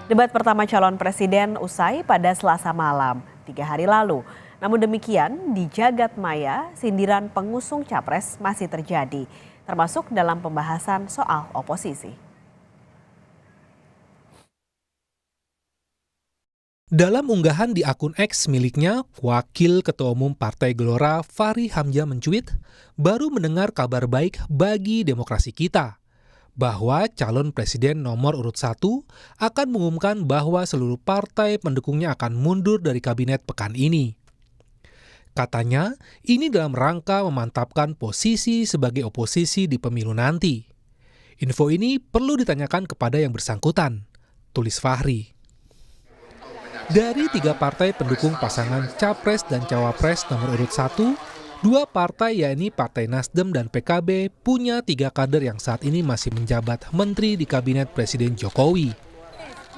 Debat pertama calon presiden usai pada Selasa malam, 3 hari lalu. Namun demikian, di jagat maya, sindiran pengusung capres masih terjadi, termasuk dalam pembahasan soal oposisi. Dalam unggahan di akun X miliknya, Wakil Ketua Umum Partai Gelora Fachri Hamzah mencuit, baru mendengar kabar baik bagi demokrasi kita, bahwa calon presiden nomor urut 1 akan mengumumkan bahwa seluruh partai pendukungnya akan mundur dari kabinet pekan ini. Katanya, ini dalam rangka memantapkan posisi sebagai oposisi di pemilu nanti. Info ini perlu ditanyakan kepada yang bersangkutan, tulis Fachri. Dari 3 partai pendukung pasangan Capres dan Cawapres nomor urut 1, 2 partai yakni Partai Nasdem dan PKB punya 3 kader yang saat ini masih menjabat menteri di kabinet Presiden Jokowi.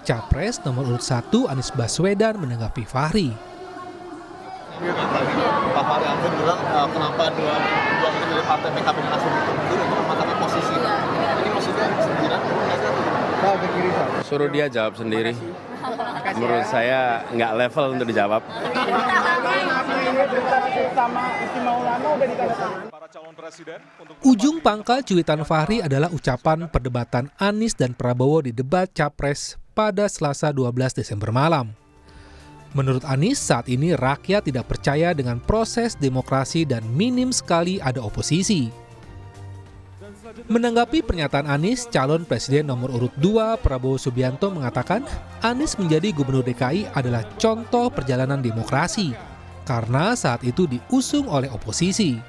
Capres nomor urut 1 Anies Baswedan menanggapi Fachri. Pak Fachri Hamzah bilang kenapa dua menteri dari partai PKB dan Nasdem itu untuk mematangkan posisi. Ini maksudnya sindiran suruh dia jawab sendiri. Menurut saya nggak level untuk dijawab. Ujung pangkal cuitan Fachri adalah ucapan perdebatan Anies dan Prabowo di debat Capres pada Selasa 12 Desember malam. Menurut Anies, saat ini rakyat tidak percaya dengan proses demokrasi dan minim sekali ada oposisi. Menanggapi pernyataan Anies, calon presiden nomor urut 2 Prabowo Subianto mengatakan Anies menjadi gubernur DKI adalah contoh perjalanan demokrasi karena saat itu diusung oleh oposisi.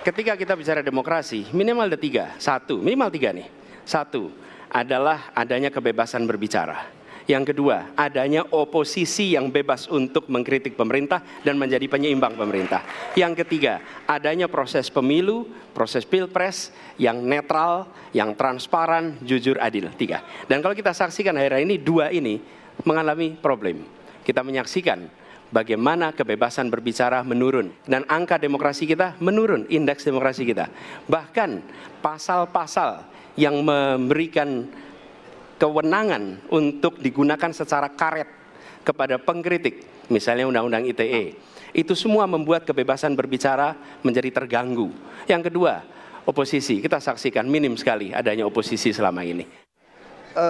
Ketika kita bicara demokrasi, minimal ada 3. Minimal 3 nih. 1 adalah adanya kebebasan berbicara. Yang kedua, adanya oposisi yang bebas untuk mengkritik pemerintah dan menjadi penyeimbang pemerintah. Yang ketiga, adanya proses pemilu, proses pilpres yang netral, yang transparan, jujur, adil. 3. Dan kalau kita saksikan akhir-akhir ini, 2 ini mengalami problem. Kita menyaksikan bagaimana kebebasan berbicara menurun dan angka demokrasi kita menurun, indeks demokrasi kita. Bahkan pasal-pasal yang memberikan kewenangan untuk digunakan secara karet kepada pengkritik, misalnya Undang-Undang ITE, itu semua membuat kebebasan berbicara menjadi terganggu. Yang kedua, oposisi, kita saksikan minim sekali adanya oposisi selama ini.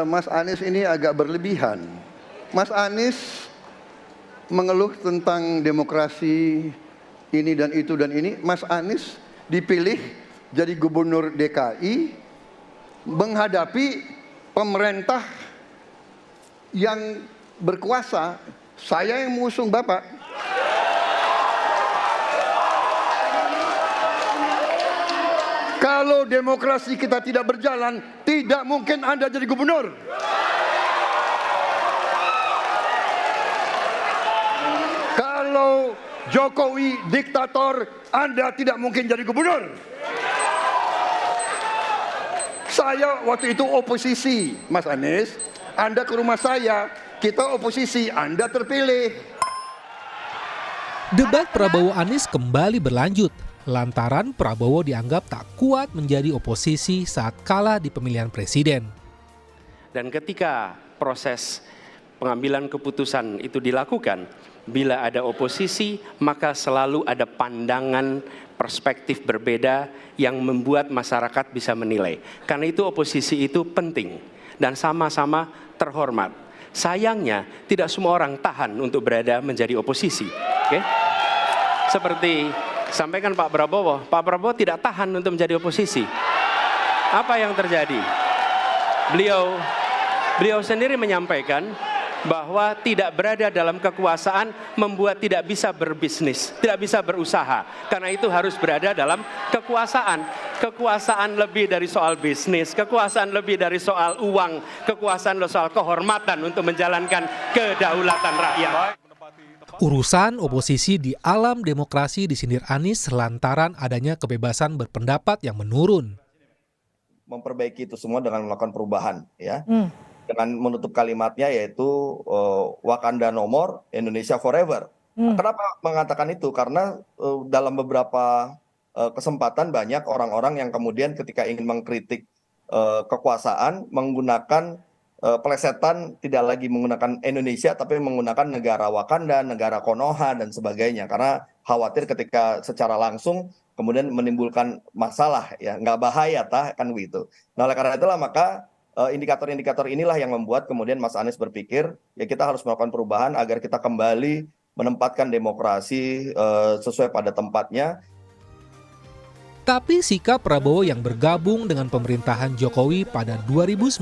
Mas Anies ini agak berlebihan. Mas Anies mengeluh tentang demokrasi ini dan itu dan ini. Mas Anies dipilih jadi gubernur DKI menghadapi pemerintah yang berkuasa. Saya yang mengusung Bapak. Kalau demokrasi kita tidak berjalan, tidak mungkin Anda jadi gubernur. Kalau Jokowi diktator, Anda tidak mungkin jadi gubernur. Saya waktu itu oposisi, Mas Anies. Anda ke rumah saya, kita oposisi, Anda terpilih. Debat Prabowo Anies kembali berlanjut, lantaran Prabowo dianggap tak kuat menjadi oposisi saat kalah di pemilihan presiden. Dan ketika proses pengambilan keputusan itu dilakukan, bila ada oposisi, maka selalu ada pandangan perspektif berbeda yang membuat masyarakat bisa menilai. Karena itu oposisi itu penting dan sama-sama terhormat. Sayangnya tidak semua orang tahan untuk berada menjadi oposisi. Okay? Seperti sampaikan Pak Prabowo tidak tahan untuk menjadi oposisi. Apa yang terjadi? Beliau sendiri menyampaikan bahwa tidak berada dalam kekuasaan membuat tidak bisa berbisnis, tidak bisa berusaha. Karena itu harus berada dalam kekuasaan. Kekuasaan lebih dari soal bisnis, kekuasaan lebih dari soal uang, kekuasaan soal kehormatan untuk menjalankan kedaulatan rakyat. Urusan oposisi di alam demokrasi disindir Anies lantaran adanya kebebasan berpendapat yang menurun. Memperbaiki itu semua dengan melakukan perubahan, ya. Dengan menutup kalimatnya yaitu Wakanda No More, Indonesia Forever. Kenapa mengatakan itu? Karena dalam beberapa kesempatan banyak orang-orang yang kemudian ketika ingin mengkritik kekuasaan menggunakan pelesetan tidak lagi menggunakan Indonesia tapi menggunakan negara Wakanda, negara Konoha dan sebagainya karena khawatir ketika secara langsung kemudian menimbulkan masalah ya nggak bahaya kan begitu. Nah oleh karena itulah maka indikator-indikator inilah yang membuat kemudian Mas Anies berpikir ya kita harus melakukan perubahan agar kita kembali menempatkan demokrasi sesuai pada tempatnya. Tapi sikap Prabowo yang bergabung dengan pemerintahan Jokowi pada 2019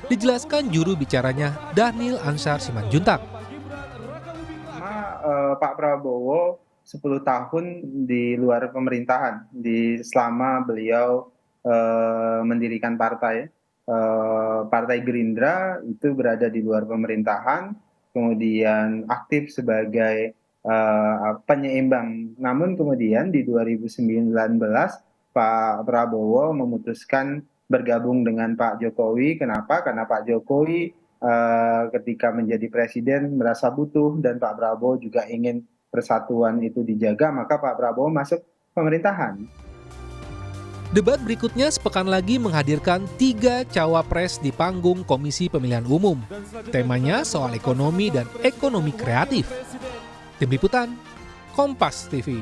dijelaskan juru bicaranya Dhanil Ansar Simanjuntak. Pak Prabowo 10 tahun di luar pemerintahan, selama beliau mendirikan partai. Partai Gerindra itu berada di luar pemerintahan, kemudian aktif sebagai penyeimbang. Namun kemudian di 2019 Pak Prabowo memutuskan bergabung dengan Pak Jokowi. Kenapa? Karena Pak Jokowi ketika menjadi presiden merasa butuh dan Pak Prabowo juga ingin persatuan itu dijaga, maka Pak Prabowo masuk pemerintahan. Debat berikutnya sepekan lagi menghadirkan 3 cawapres di panggung Komisi Pemilihan Umum. Temanya soal ekonomi dan ekonomi kreatif. Tim Liputan, Kompas TV.